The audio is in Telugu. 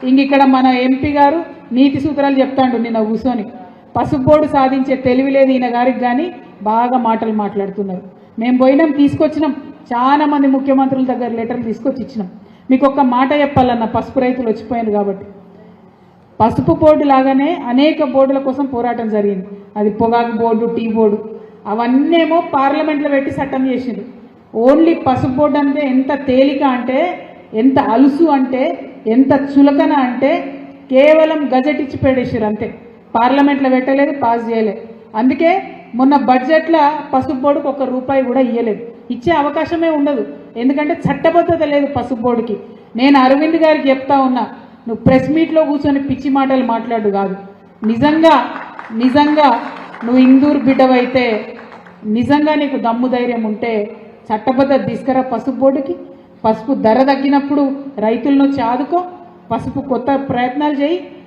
ఇంక ఇక్కడ మన ఎంపీ గారు నీతి సూత్రాలు చెప్తాండు నిన్న కూర్చొని. పసుపు బోర్డు సాధించే తెలివి లేదు ఈయన గారికి, కానీ బాగా మాటలు మాట్లాడుతున్నారు. మేము పోయినాం, తీసుకొచ్చినాం, చాలా మంది ముఖ్యమంత్రుల దగ్గర లెటర్లు తీసుకొచ్చి ఇచ్చినాం. మీకు ఒక్క మాట చెప్పాలన్న, పసుపు రైతులు వచ్చిపోయారు కాబట్టి. పసుపు బోర్డు లాగానే అనేక బోర్డుల కోసం పోరాటం జరిగింది. అది పొగాకు బోర్డు, టీ బోర్డు, అవన్నేమో పార్లమెంట్లో పెట్టి చట్టం చేసింది. ఓన్లీ పసుపు బోర్డు అంటే ఎంత తేలిక అంటే, ఎంత అలుసు అంటే, ఎంత చులకన అంటే, కేవలం గజెట్ ఇచ్చి పెట్టేసారు అంతే. పార్లమెంట్లో పెట్టలేదు, పాస్ చేయలేదు. అందుకే మొన్న బడ్జెట్లో పసుపు బోర్డుకు ₹1 కూడా ఇవ్వలేదు. ఇచ్చే అవకాశమే ఉండదు, ఎందుకంటే చట్టబద్ధత లేదు పసుపు బోర్డుకి. నేను అరవింద్ గారికి చెప్తా ఉన్నా, నువ్వు ప్రెస్ మీట్లో కూర్చొని పిచ్చి మాటలు మాట్లాడు కాదు. నిజంగా నువ్వు ఇందూరు బిడ్డవైతే, నిజంగా నీకు దమ్ము ధైర్యం ఉంటే చట్టబద్ధత తీసుకురా పసుపు బోర్డుకి. పసుపు ధర తగ్గినప్పుడు రైతులను ఆదుకో, పసుపు కొత్త ప్రయత్నాలు చేయి.